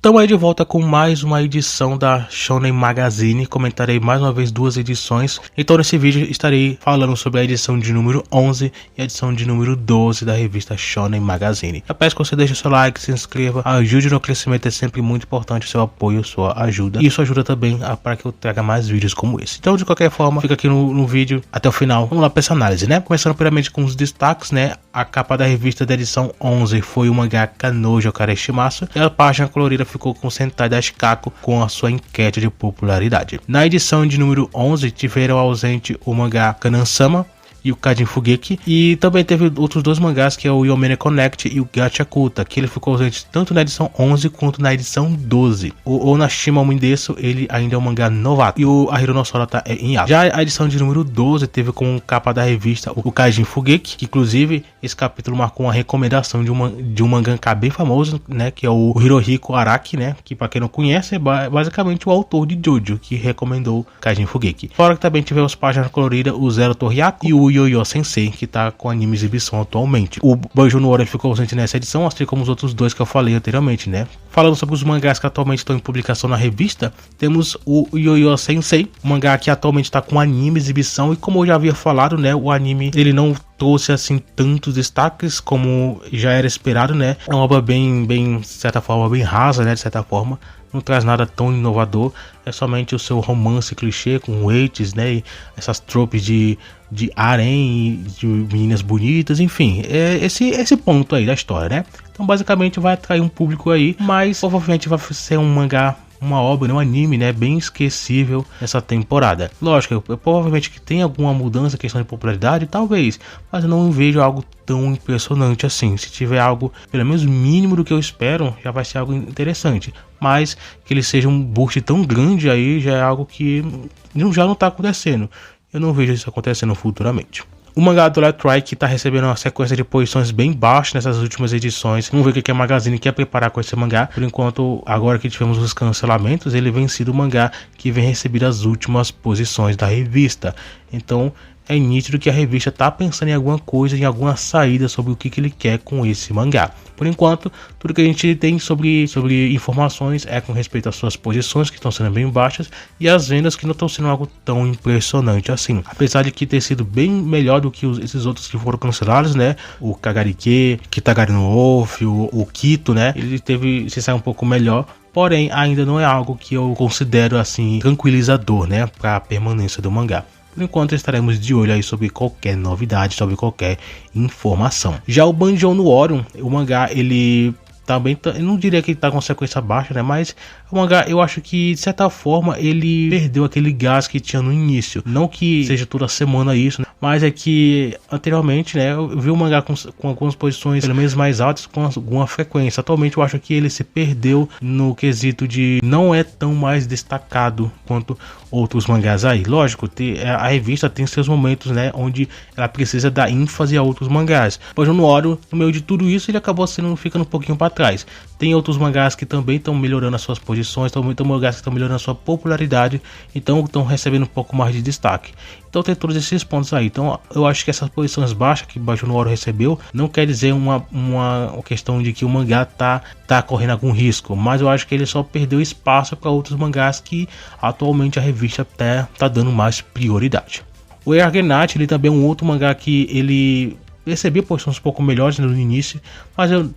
Estamos aí de volta com mais uma edição da Shonen Magazine. Comentarei mais uma vez duas edições. Então nesse vídeo estarei falando sobre a edição de número 11 e a edição de número 12 da revista Shonen Magazine. Eu peço que você deixe o seu like, se inscreva, ajude no crescimento, é sempre muito importante o seu apoio, sua ajuda. E isso ajuda também para que eu traga mais vídeos como esse. Então de qualquer forma, fica aqui no vídeo até o final. Vamos lá para essa análise, né? Começando primeiramente com os destaques, né? A capa da revista da edição 11 foi o mangá Kanojo Kareshimasu e a página colorida ficou com Sentai da Shikako com a sua enquete de popularidade. Na edição de número 11 tiveram ausente o mangá Kanan-sama e o Kajin Fugeki, e também teve outros dois mangás, que é o Yomene Connect e o Gachakuta, que ele ficou ausente tanto na edição 11 quanto na edição 12. O Onashima Mindesu, ele ainda é um mangá novato, e o Ahiro no Sora tá em ato. Já a edição de número 12 teve como capa da revista o Kajin Fugeki, que inclusive esse capítulo marcou uma recomendação de um mangaka bem famoso, né, que é o Hirohiko Araki, né, que para quem não conhece é basicamente o autor de Jojo, que recomendou Kajin Fugeki. Fora que também tivemos páginas coloridas, o Zero Toriyako e o Yo-Yo Sensei, que tá com anime exibição atualmente. O Banjo no Ori ficou ausente nessa edição, assim como os outros dois que eu falei anteriormente, né? Falando sobre os mangás que atualmente estão em publicação na revista, temos o Yo-Yo Sensei, um mangá que atualmente está com anime exibição, e como eu já havia falado, né, o anime ele não trouxe assim tantos destaques como já era esperado, né? É uma obra bem, de certa forma, bem rasa, né? De certa forma, não traz nada tão inovador, é somente o seu romance clichê com weights, né? E essas tropes de harém, de meninas bonitas, enfim, é esse ponto aí da história, né? Então basicamente vai atrair um público aí, mas provavelmente vai ser um mangá, uma obra, um anime, né, bem esquecível nessa temporada. Lógico, eu provavelmente que tem alguma mudança, questão de popularidade, talvez, mas eu não vejo algo tão impressionante assim. Se tiver algo pelo menos mínimo do que eu espero, já vai ser algo interessante, mas que ele seja um boost tão grande aí já é algo que já não tá acontecendo. Eu não vejo isso acontecendo futuramente. O mangá do Letrai, que está recebendo uma sequência de posições bem baixas nessas últimas edições. Vamos ver o que a Magazine quer preparar com esse mangá. Por enquanto, agora que tivemos os cancelamentos, ele vem sido o mangá que vem receber as últimas posições da revista. Então é nítido que a revista está pensando em alguma coisa, em alguma saída sobre o que ele quer com esse mangá. Por enquanto, tudo que a gente tem sobre informações é com respeito às suas posições, que estão sendo bem baixas, e as vendas que não estão sendo algo tão impressionante assim. Apesar de que ter sido bem melhor do que esses outros que foram cancelados, né? O Kagarike, Kitagari no Wolf, o Kito, né? Ele se saiu um pouco melhor. Porém, ainda não é algo que eu considero assim tranquilizador, né? Para a permanência do mangá. Por enquanto estaremos de olho aí sobre qualquer novidade, sobre qualquer informação. Já o Banjo no Orion, o mangá, ele também, eu não diria que ele tá com sequência baixa, né? Mas o mangá, eu acho que de certa forma ele perdeu aquele gás que tinha no início. Não que seja toda semana isso, né? Mas é que anteriormente, né, eu vi o mangá com algumas posições pelo menos mais altas, com alguma frequência. Atualmente eu acho que ele se perdeu no quesito de não é tão mais destacado quanto outros mangás aí. Lógico, a revista tem seus momentos, né, onde ela precisa dar ênfase a outros mangás. Pois no Orion, no meio de tudo isso, ele acabou ficando um pouquinho para trás. Tem outros mangás que também estão melhorando as suas posições, tem mangás que estão melhorando a sua popularidade, então estão recebendo um pouco mais de destaque. Então tem todos esses pontos aí. Então eu acho que essas posições baixas que Banjo no Orion recebeu não quer dizer uma questão de que o mangá tá correndo algum risco, mas eu acho que ele só perdeu espaço para outros mangás que atualmente a revista até tá dando mais prioridade. O Ergenat, ele também é um outro mangá que ele recebia posições um pouco melhores no início,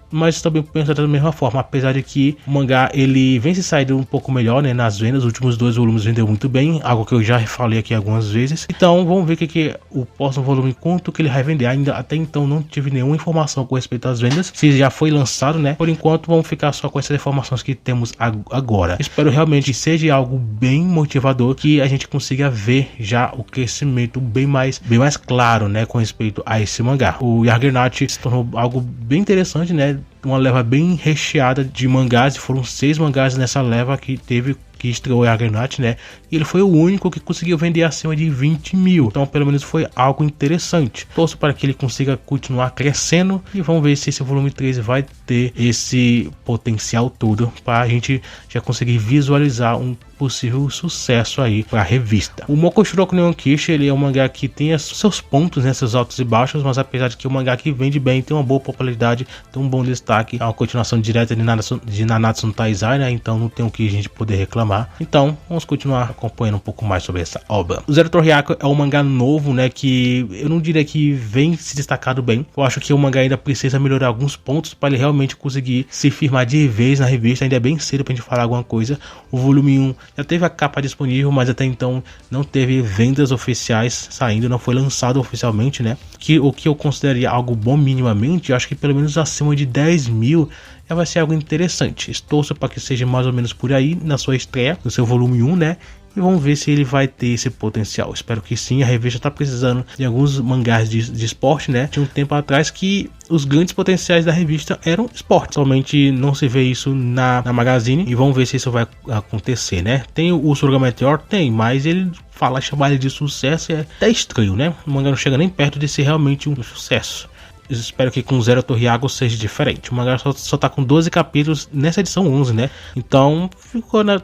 mas também penso da mesma forma, apesar de que o mangá ele vem se saindo um pouco melhor, né, nas vendas. Os últimos 2 volumes vendeu muito bem, algo que eu já falei aqui algumas vezes. Então vamos ver que o próximo volume, quanto que ele vai vender. Ainda até então não tive nenhuma informação com respeito às vendas, se já foi lançado, né. Por enquanto vamos ficar só com essas informações que temos agora. Espero realmente que seja algo bem motivador, que a gente consiga ver já o crescimento bem mais claro, né, com respeito a esse mangá. O Yargenat se tornou algo bem interessante, né? Uma leva bem recheada de mangás, e foram 6 mangás nessa leva que teve que estreou em Argonaut, né? E ele foi o único que conseguiu vender acima de 20 mil. Então, pelo menos foi algo interessante. Torço para que ele consiga continuar crescendo e vamos ver se esse volume 3 vai ter esse potencial todo para a gente já conseguir visualizar um possível sucesso aí para a revista. O Mokushiroku Neon Kishi, ele é um mangá que tem seus pontos, né, seus altos e baixos, mas apesar de que é um mangá que vende bem, tem uma boa popularidade, tem um bom destaque, é uma continuação direta de Nanatsu no Taizai, né, então não tem o que a gente poder reclamar. Então, vamos continuar acompanhando um pouco mais sobre essa obra. O Zero to Hyaku é um mangá novo, né, que eu não diria que vem se destacado bem. Eu acho que o mangá ainda precisa melhorar alguns pontos para ele realmente conseguir se firmar de vez na revista. Ainda é bem cedo pra gente falar alguma coisa. O volume 1 já teve a capa disponível, mas até então não teve vendas oficiais saindo, não foi lançado oficialmente, né? O que eu consideraria algo bom minimamente, eu acho que pelo menos acima de 10 mil já vai ser algo interessante. Torço para que seja mais ou menos por aí na sua estreia, no seu volume 1, né? E vamos ver se ele vai ter esse potencial. Espero que sim. A revista está precisando de alguns mangás de esporte, né? Tinha um tempo atrás que os grandes potenciais da revista eram esporte. Somente não se vê isso na Magazine. E vamos ver se isso vai acontecer, né? Tem o Suruga Meteor? Tem, mas ele chamar ele de sucesso é até estranho, né? O mangá não chega nem perto de ser realmente um sucesso. Espero que com Zero to Hyaku seja diferente. O mangá só tá com 12 capítulos nessa edição 11, né? Então,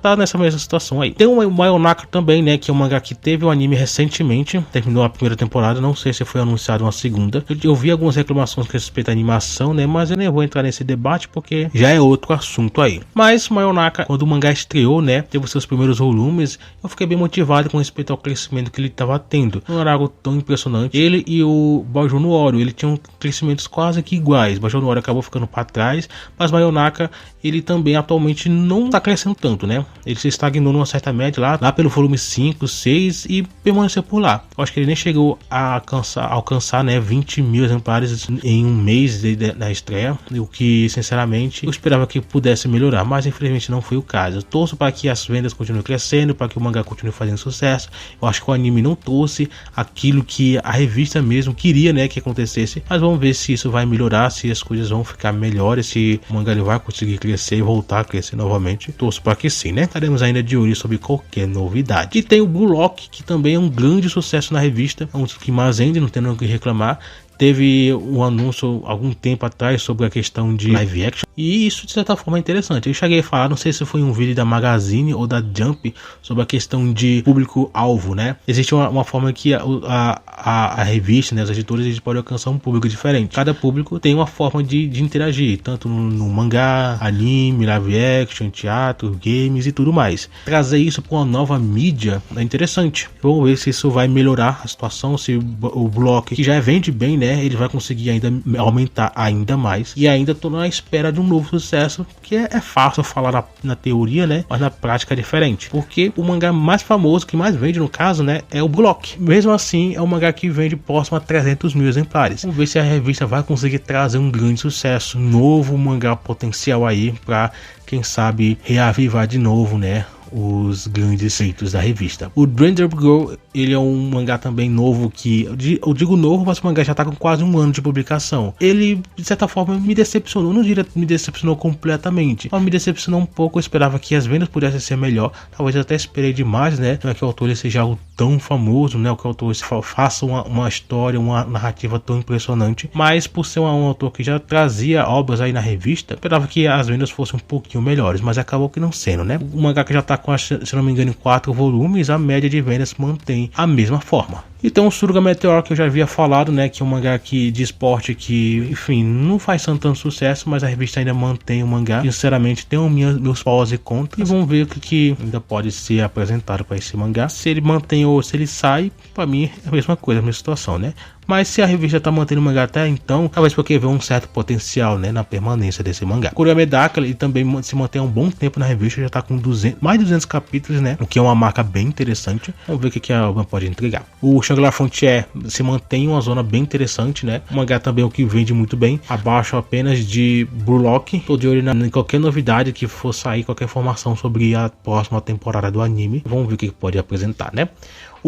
tá nessa mesma situação aí. Tem o Mayonaka também, né? Que é um mangá que teve um anime recentemente. Terminou a primeira temporada. Não sei se foi anunciado uma segunda. Eu vi algumas reclamações com respeito à animação, né? Mas eu nem vou entrar nesse debate porque já é outro assunto aí. Mas Mayonaka, quando o mangá estreou, né? Teve seus primeiros volumes. Eu fiquei bem motivado com respeito ao crescimento que ele estava tendo. Não era algo tão impressionante. Ele e o Boujou no Oro, ele tinha um crescimentos quase que iguais. Boujou no Oro acabou ficando para trás, mas Mayonaka, ele também atualmente não está crescendo tanto, né? Ele se estagnou numa certa média lá pelo volume 5, 6 e permaneceu por lá. Eu acho que ele nem chegou a alcançar, né, 20 mil exemplares em um mês da estreia, o que sinceramente eu esperava que pudesse melhorar, mas infelizmente não foi o caso. Eu torço para que as vendas continuem crescendo, para que o mangá continue fazendo sucesso. Eu acho que o anime não trouxe aquilo que a revista mesmo queria, né, que acontecesse, mas vamos ver se isso vai melhorar, se as coisas vão ficar melhores, se o mangá vai conseguir crescer e voltar a crescer novamente. Torço para que sim, né? Estaremos ainda de olho sobre qualquer novidade. E tem o Blue Lock, que também é um grande sucesso na revista, é um dos que mais vende, não tem o que reclamar. Teve um anúncio algum tempo atrás sobre a questão de live action, e isso de certa forma é interessante. Eu cheguei a falar, não sei se foi um vídeo da Magazine ou da Jump, sobre a questão de público-alvo, né? Existe uma forma que a revista, né, os editores, eles podem alcançar um público diferente. Cada público tem uma forma de interagir, tanto no mangá, anime, live action, teatro, games e tudo mais. Trazer isso para uma nova mídia é interessante. Vamos ver se isso vai melhorar a situação, se o bloco, que já vende bem, né, ele vai conseguir ainda aumentar ainda mais. E ainda estou na espera de um novo sucesso, que é fácil falar na teoria, né, mas na prática é diferente, porque o mangá mais famoso, que mais vende no caso, né, é o Block. Mesmo assim, é um mangá que vende próximo a 300 mil exemplares. Vamos ver se a revista vai conseguir trazer um grande sucesso, um novo mangá potencial aí para, quem sabe, reavivar de novo, né, os grandes feitos da revista. O Ranger Girl, ele é um mangá também novo, que eu digo novo, mas o mangá já tá com quase um ano de publicação. Ele, de certa forma, me decepcionou, não diria me decepcionou completamente, mas me decepcionou um pouco. Eu esperava que as vendas pudessem ser melhor, talvez eu até esperei demais, né? Não é que o autor seja algo tão famoso, né? O que o autor faça uma história, uma narrativa tão impressionante, mas por ser um autor que já trazia obras aí na revista, eu esperava que as vendas fossem um pouquinho melhores, mas acabou que não sendo, né? O mangá que já tá com, se não me engano, em 4 volumes, a média de vendas mantém a mesma forma. Então o Suruga Meteor, que eu já havia falado, né, que é um mangá aqui de esporte que, enfim, não faz tanto sucesso, mas a revista ainda mantém o mangá. Sinceramente, tem meus pós e contras, e vamos ver o que ainda pode ser apresentado para esse mangá. Se ele mantém ou se ele sai, para mim é a mesma coisa, a mesma situação, né? Mas se a revista tá mantendo o mangá até então, talvez porque vê um certo potencial, né, na permanência desse mangá. Kuruya Medaka, ele também se mantém há um bom tempo na revista, já tá com mais de 200 capítulos, né, o que é uma marca bem interessante. Vamos ver o que a obra pode entregar. O Shangri-La Frontier se mantém em uma zona bem interessante, né, o mangá também é o que vende muito bem, abaixo apenas de Blue Lock. Tô de olho em qualquer novidade que for sair, qualquer informação sobre a próxima temporada do anime. Vamos ver o que pode apresentar, né.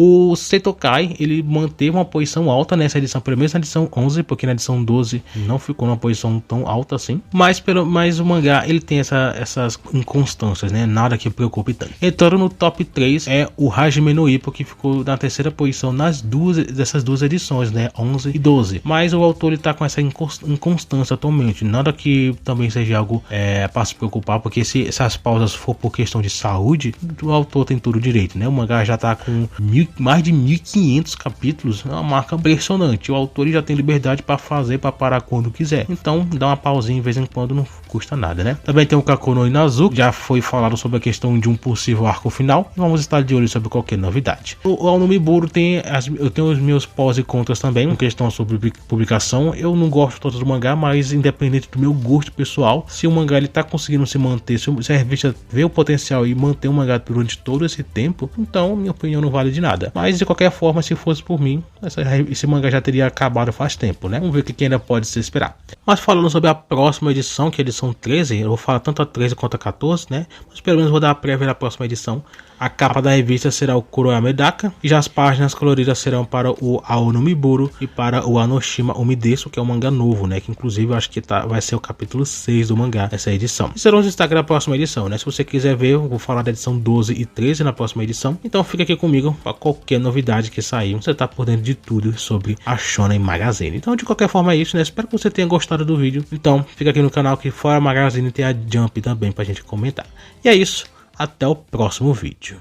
O Setokai, ele manteve uma posição alta nessa edição, pelo menos na edição 11, porque na edição 12 não ficou numa posição tão alta assim. Mas o mangá, ele tem essas inconstâncias, né? Nada que preocupe tanto. Entrando no top 3 é o Hajime no Ippo, que ficou na terceira posição dessas duas edições, né? 11 e 12. Mas o autor, ele tá com essa inconstância atualmente. Nada que também seja algo para se preocupar, porque se essas pausas for por questão de saúde, o autor tem todo o direito, né? O mangá já tá com mais de 1500 capítulos, é uma marca impressionante. O autor, ele já tem liberdade para fazer, para parar quando quiser. Então, dá uma pausinha de vez em quando não custa nada, né? Também tem o Kaku no Inazuki, já foi falado sobre a questão de um possível arco final. Vamos estar de olho sobre qualquer novidade. O Aonomiburo eu tenho os meus pós e contras também, em questão sobre publicação. Eu não gosto tanto do mangá, mas independente do meu gosto pessoal, se o mangá ele tá conseguindo se manter, se a revista vê o potencial e manter o mangá durante todo esse tempo, então minha opinião não vale de nada. Mas de qualquer forma, se fosse por mim, esse mangá já teria acabado faz tempo, né? Vamos ver o que ainda pode se esperar. Mas falando sobre a próxima edição, que é a edição 13, eu vou falar tanto a 13 quanto a 14, né? Mas pelo menos vou dar a prévia da próxima edição. A capa da revista será o Kuroya Medaka, e já as páginas coloridas serão para o Aonomiburo e para o Anoshima Umidesu, que é um mangá novo, né? Que inclusive eu acho que vai ser o capítulo 6 do mangá dessa edição. E serão os destaques da próxima edição, né? Se você quiser ver, eu vou falar da edição 12 e 13 na próxima edição. Então fica aqui comigo para qualquer novidade que sair. Você tá por dentro de tudo sobre a Shonen Magazine. Então de qualquer forma é isso, né? Espero que você tenha gostado do vídeo. Então fica aqui no canal, que fora a Magazine tem a Jump também pra gente comentar. E é isso. Até o próximo vídeo.